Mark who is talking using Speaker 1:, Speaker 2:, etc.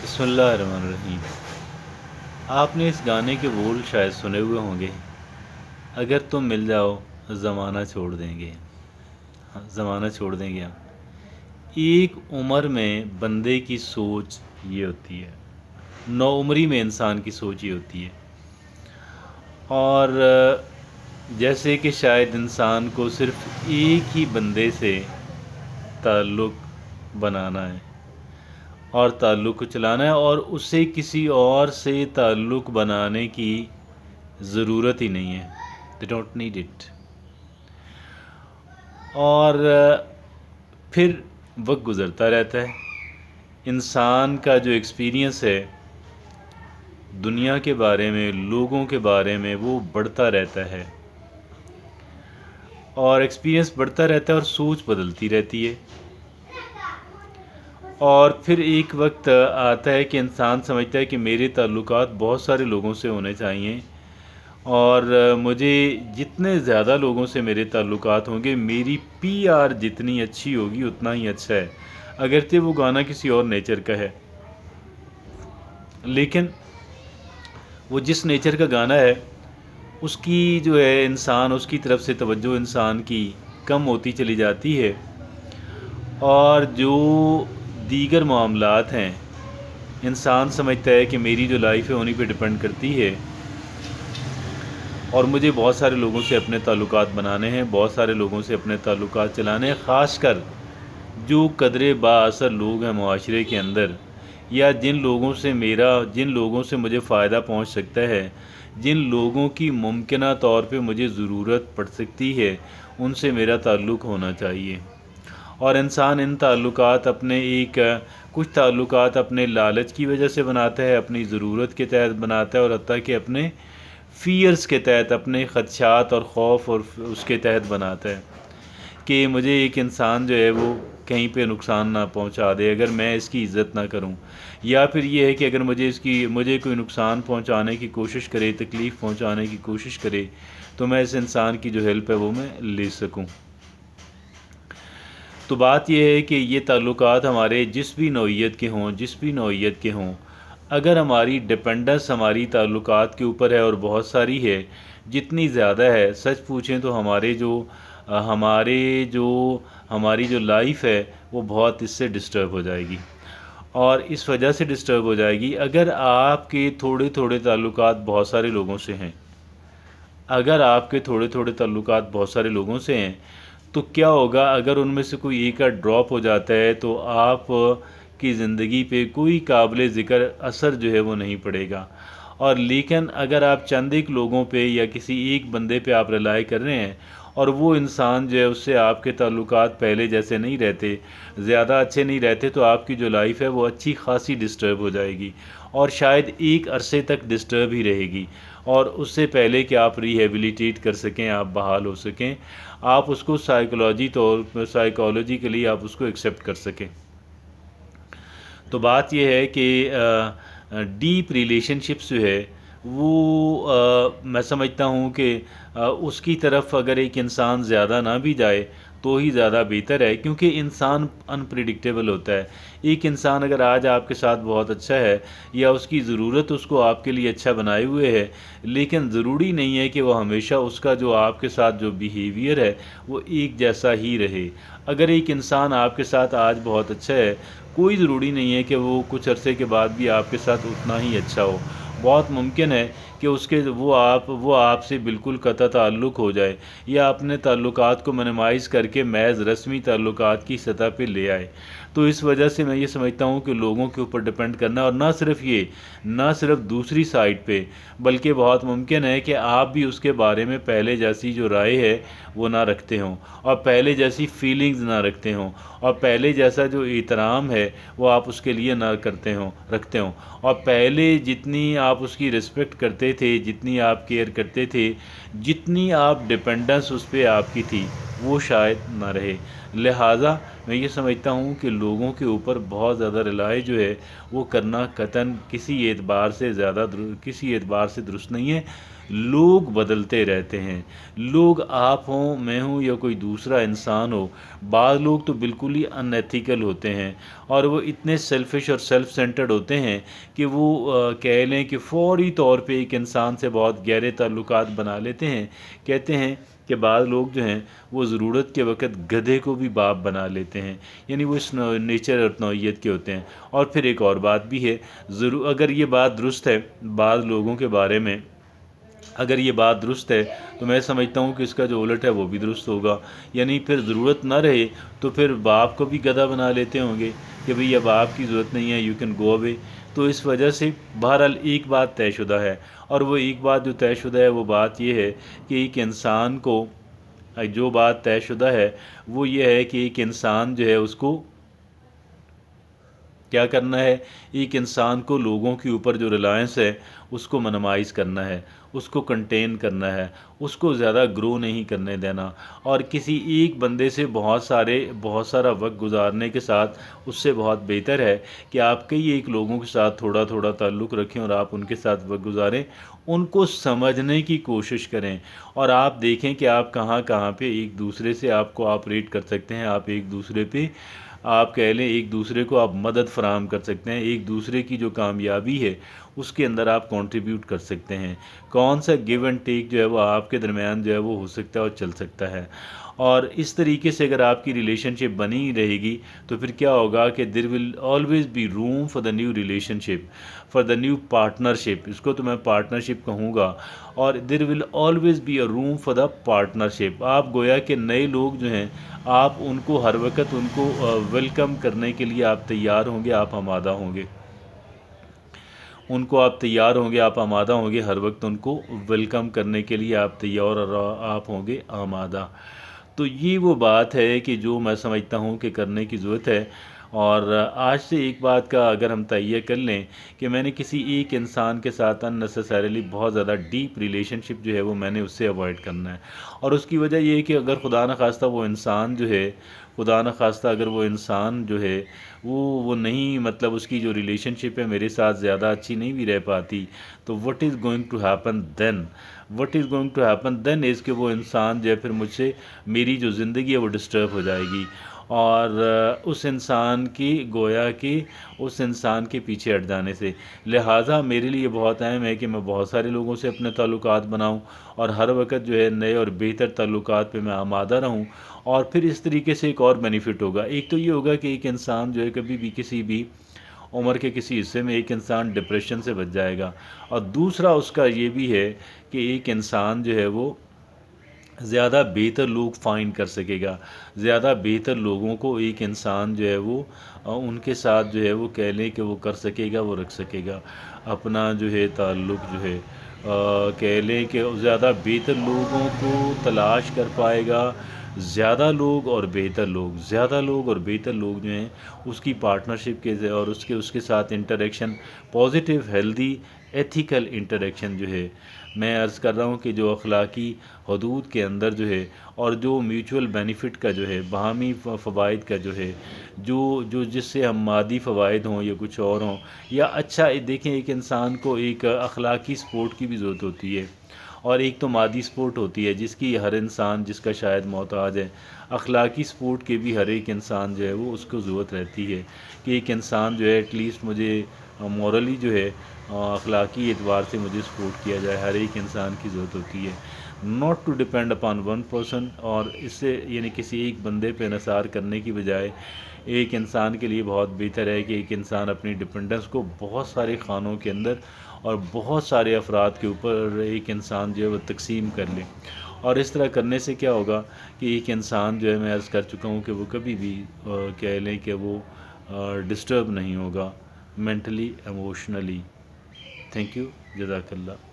Speaker 1: بسم اللہ الرحمن الرحیم۔ آپ نے اس گانے کے بول شاید سنے ہوئے ہوں گے، اگر تم مل جاؤ زمانہ چھوڑ دیں گے، زمانہ چھوڑ دیں گے ہم۔ ایک عمر میں بندے کی سوچ یہ ہوتی ہے، نو عمری میں انسان کی سوچ یہ ہوتی ہے، اور جیسے کہ شاید انسان کو صرف ایک ہی بندے سے تعلق بنانا ہے اور تعلق کو چلانا ہے، اور اسے کسی اور سے تعلق بنانے کی ضرورت ہی نہیں ہے۔ they don't need it۔ اور پھر وقت گزرتا رہتا ہے، انسان کا جو ایکسپیرینس ہے دنیا کے بارے میں، لوگوں کے بارے میں، وہ بڑھتا رہتا ہے، اور ایکسپیرینس بڑھتا رہتا ہے اور سوچ بدلتی رہتی ہے۔ اور پھر ایک وقت آتا ہے کہ انسان سمجھتا ہے کہ میرے تعلقات بہت سارے لوگوں سے ہونے چاہئیں، اور مجھے جتنے زیادہ لوگوں سے میرے تعلقات ہوں گے، میری پی آر جتنی اچھی ہوگی اتنا ہی اچھا ہے، اگرچہ وہ گانا کسی اور نیچر کا ہے، لیکن وہ جس نیچر کا گانا ہے اس کی جو ہے انسان، اس کی طرف سے توجہ انسان کی کم ہوتی چلی جاتی ہے، اور جو دیگر معاملات ہیں انسان سمجھتا ہے کہ میری جو لائف ہے انہی پہ ڈپینڈ کرتی ہے، اور مجھے بہت سارے لوگوں سے اپنے تعلقات بنانے ہیں، بہت سارے لوگوں سے اپنے تعلقات چلانے ہیں، خاص کر جو قدر با اثر لوگ ہیں معاشرے کے اندر، یا جن لوگوں سے مجھے فائدہ پہنچ سکتا ہے، جن لوگوں کی ممکنہ طور پہ مجھے ضرورت پڑ سکتی ہے، ان سے میرا تعلق ہونا چاہیے۔ اور انسان ان تعلقات کچھ تعلقات اپنے لالچ کی وجہ سے بناتا ہے، اپنی ضرورت کے تحت بناتا ہے، اور حتیٰ کہ اپنے فیئرز کے تحت، اپنے خدشات اور خوف اور اس کے تحت بناتا ہے کہ مجھے ایک انسان جو ہے وہ کہیں پہ نقصان نہ پہنچا دے اگر میں اس کی عزت نہ کروں، یا پھر یہ ہے کہ اگر مجھے کوئی نقصان پہنچانے کی کوشش کرے، تکلیف پہنچانے کی کوشش کرے، تو میں اس انسان کی جو ہیلپ ہے وہ میں لے سکوں۔ تو بات یہ ہے کہ یہ تعلقات ہمارے جس بھی نوعیت کے ہوں، اگر ہماری ڈپینڈنس ہماری تعلقات کے اوپر ہے اور بہت ساری ہے، جتنی زیادہ ہے، سچ پوچھیں تو ہماری جو لائف ہے وہ بہت اس سے ڈسٹرب ہو جائے گی، اور اس وجہ سے ڈسٹرب ہو جائے گی اگر آپ کے تھوڑے تھوڑے تعلقات بہت سارے لوگوں سے ہیں۔ اگر آپ کے تھوڑے تھوڑے تعلقات بہت سارے لوگوں سے ہیں تو کیا ہوگا اگر ان میں سے کوئی ایک کا ڈراپ ہو جاتا ہے تو آپ کی زندگی پہ کوئی قابل ذکر اثر جو ہے وہ نہیں پڑے گا، اور لیکن اگر آپ چند ایک لوگوں پہ یا کسی ایک بندے پہ آپ ریلائی کر رہے ہیں، اور وہ انسان جو ہے اس سے آپ کے تعلقات پہلے جیسے نہیں رہتے، زیادہ اچھے نہیں رہتے، تو آپ کی جو لائف ہے وہ اچھی خاصی ڈسٹرب ہو جائے گی، اور شاید ایک عرصے تک ڈسٹرب ہی رہے گی، اور اس سے پہلے کہ آپ ریہیبلیٹیٹ کر سکیں، آپ بحال ہو سکیں، آپ اس کو سائیکالوجیکلی آپ اس کو ایکسیپٹ کر سکیں۔ تو بات یہ ہے کہ ڈیپ ریلیشن شپس جو ہے وہ میں سمجھتا ہوں کہ اس کی طرف اگر ایک انسان زیادہ نہ بھی جائے تو ہی زیادہ بہتر ہے، کیونکہ انسان انپریڈکٹیبل ہوتا ہے۔ ایک انسان اگر آج آپ کے ساتھ بہت اچھا ہے، یا اس کی ضرورت اس کو آپ کے لیے اچھا بنائے ہوئے ہے، لیکن ضروری نہیں ہے کہ وہ ہمیشہ اس کا جو آپ کے ساتھ جو بیہیویئر ہے وہ ایک جیسا ہی رہے۔ اگر ایک انسان آپ کے ساتھ آج بہت اچھا ہے، کوئی ضروری نہیں ہے کہ وہ کچھ عرصے کے بعد بھی آپ کے ساتھ اتنا ہی اچھا ہو۔ بہت ممکن ہے کہ وہ آپ سے بالکل قطع تعلق ہو جائے، یا اپنے تعلقات کو منیمائز کر کے محض رسمی تعلقات کی سطح پہ لے آئے۔ تو اس وجہ سے میں یہ سمجھتا ہوں کہ لوگوں کے اوپر ڈپینڈ کرنا، اور نہ صرف دوسری سائڈ پہ، بلکہ بہت ممکن ہے کہ آپ بھی اس کے بارے میں پہلے جیسی جو رائے ہے وہ نہ رکھتے ہوں، اور پہلے جیسی فیلنگز نہ رکھتے ہوں، اور پہلے جیسا جو احترام ہے وہ آپ اس کے لیے نہ رکھتے ہوں، اور پہلے جتنی آپ اس کی رسپیکٹ کرتے تھے، جتنی آپ کیئر کرتے تھے، جتنی آپ ڈپینڈنس اس پہ آپ کی تھی، وہ شاید نہ رہے۔ لہٰذا میں یہ سمجھتا ہوں کہ لوگوں کے اوپر بہت زیادہ ریلائی جو ہے وہ کرنا قطعاً کسی اعتبار سے درست نہیں ہے، لوگ بدلتے رہتے ہیں، لوگ آپ ہوں، میں ہوں یا کوئی دوسرا انسان ہو، بعض لوگ تو بالکل ہی ان ایتھیکل ہوتے ہیں اور وہ اتنے سیلفش اور سیلف سینٹرڈ ہوتے ہیں کہ وہ کہہ لیں کہ فوری طور پہ ایک انسان سے بہت گہرے تعلقات بنا لیتے ہیں۔ کہتے ہیں کہ بعض لوگ جو ہیں وہ ضرورت کے وقت گدھے کو بھی باپ بنا لیتے ہیں، یعنی وہ اس نیچر اور نوعیت کے ہوتے ہیں۔ اور پھر ایک اور بات بھی ہے، اگر یہ بات درست ہے بعض لوگوں کے بارے میں، اگر یہ بات درست ہے تو میں سمجھتا ہوں کہ اس کا جو الٹ ہے وہ بھی درست ہوگا، یعنی پھر ضرورت نہ رہے تو پھر باپ کو بھی گدھا بنا لیتے ہوں گے کہ بھئی اب آپ کی ضرورت نہیں ہے، یو کین گو اوے۔ تو اس وجہ سے بہرحال ایک بات طے شدہ ہے، اور وہ ایک بات جو طے شدہ ہے وہ بات یہ ہے کہ ایک انسان کو، جو بات طے شدہ ہے وہ یہ ہے کہ ایک انسان جو ہے اس کو کیا کرنا ہے، ایک انسان کو لوگوں کے اوپر جو ریلائنس ہے اس کو منمائز کرنا ہے، اس کو کنٹین کرنا ہے، اس کو زیادہ گرو نہیں کرنے دینا، اور کسی ایک بندے سے بہت سارا وقت گزارنے کے ساتھ اس سے بہت بہتر ہے کہ آپ کئی ایک لوگوں کے ساتھ تھوڑا تھوڑا تعلق رکھیں اور آپ ان کے ساتھ وقت گزاریں، ان کو سمجھنے کی کوشش کریں، اور آپ دیکھیں کہ آپ کہاں کہاں پہ ایک دوسرے سے آپ کو آپریٹ کر سکتے ہیں، آپ ایک دوسرے پہ آپ کہہ لیں ایک دوسرے کو آپ مدد فراہم کر سکتے ہیں، ایک دوسرے کی جو کامیابی ہے اس کے اندر آپ کنٹریبیوٹ کر سکتے ہیں، کون سا گیو اینڈ ٹیک جو ہے وہ آپ کے درمیان جو ہے وہ ہو سکتا ہے اور چل سکتا ہے۔ اور اس طریقے سے اگر آپ کی ریلیشن شپ بنی رہے گی تو پھر کیا ہوگا کہ there will always be room for the new relationship, for the new partnership, اس کو تو میں پارٹنرشپ کہوں گا، اور there will always be a room for the partnership. آپ گویا کہ نئے لوگ جو ہیں آپ ان کو ہر وقت ان کو ویلکم کرنے کے لیے آپ تیار ہوں گے، آپ آمادہ ہوں گے، ان کو آپ تیار ہوں گے، آپ آمادہ ہوں گے، ہر وقت ان کو ویلکم کرنے کے لیے آپ تیار اور آپ ہوں گے آمادہ۔ تو یہ وہ بات ہے کہ جو میں سمجھتا ہوں کہ کرنے کی ضرورت ہے، اور آج سے ایک بات کا اگر ہم تہیہ کر لیں کہ میں نے کسی ایک انسان کے ساتھ ان نیسیسریلی بہت زیادہ ڈیپ ریلیشن شپ جو ہے وہ میں نے اس سے اوائڈ کرنا ہے، اور اس کی وجہ یہ ہے کہ اگر خدا نخواستہ وہ انسان جو ہے، خدا نخواستہ اگر وہ انسان جو ہے وہ نہیں، مطلب اس کی جو ریلیشن شپ ہے میرے ساتھ زیادہ اچھی نہیں بھی رہ پاتی، تو what is going to happen then, what is going to happen then is کہ وہ انسان جو ہے پھر مجھ سے، میری جو زندگی ہے وہ ڈسٹرب ہو جائے گی، اور اس انسان کی گویا کہ اس انسان کے پیچھے ہٹ جانے سے، لہٰذا میرے لیے بہت اہم ہے کہ میں بہت سارے لوگوں سے اپنے تعلقات بناؤں اور ہر وقت جو ہے نئے اور بہتر تعلقات پہ میں آمادہ رہوں، اور پھر اس طریقے سے ایک اور بینیفٹ ہوگا، ایک تو یہ ہوگا کہ ایک انسان جو ہے کبھی بھی کسی بھی عمر کے کسی حصے میں ایک انسان ڈپریشن سے بچ جائے گا، اور دوسرا اس کا یہ بھی ہے کہ ایک انسان جو ہے وہ زیادہ بہتر لوگ فائنڈ کر سکے گا، زیادہ بہتر لوگوں کو ایک انسان جو ہے وہ ان کے ساتھ جو ہے وہ کہہ لیں کہ وہ کر سکے گا، وہ رکھ سکے گا اپنا جو ہے تعلق جو ہے، کہہ لیں کہ زیادہ بہتر لوگوں کو تلاش کر پائے گا، زیادہ لوگ اور بہتر لوگ، زیادہ لوگ اور بہتر لوگ جو ہیں اس کی پارٹنرشپ کے اور اس کے ساتھ interaction, positive healthy ethical interaction جو ہے، میں عرض کر رہا ہوں کہ جو اخلاقی حدود کے اندر جو ہے، اور جو میوچول بینیفٹ کا جو ہے، باہمی فوائد کا جو ہے، جو جس سے ہم مادی فوائد ہوں یا کچھ اور ہوں، یا اچھا دیکھیں ایک انسان کو ایک اخلاقی سپورٹ کی بھی ضرورت ہوتی ہے، اور ایک تو مادی سپورٹ ہوتی ہے جس کی ہر انسان جس کا شاید محتاج ہے، اخلاقی سپورٹ کے بھی ہر ایک انسان جو ہے وہ اس کو ضرورت رہتی ہے کہ ایک انسان جو ہے ایٹ لیسٹ مجھے مورلی جو ہے اخلاقی اعتبار سے مجھے سپورٹ کیا جائے، ہر ایک انسان کی ضرورت ہوتی ہے، not to depend upon one person, اور اس سے یعنی کسی ایک بندے پہ انحصار کرنے کی بجائے ایک انسان کے لیے بہت بہتر ہے کہ ایک انسان اپنی ڈپینڈنس کو بہت سارے خانوں کے اندر اور بہت سارے افراد کے اوپر ایک انسان جو ہے وہ تقسیم کر لے، اور اس طرح کرنے سے کیا ہوگا کہ ایک انسان جو ہے، میں عرض کر چکا ہوں کہ وہ کبھی بھی کہہ لیں کہ وہ ڈسٹرب نہیں ہوگا مینٹلی ایموشنلی۔ تھینک یو، جزاک اللہ۔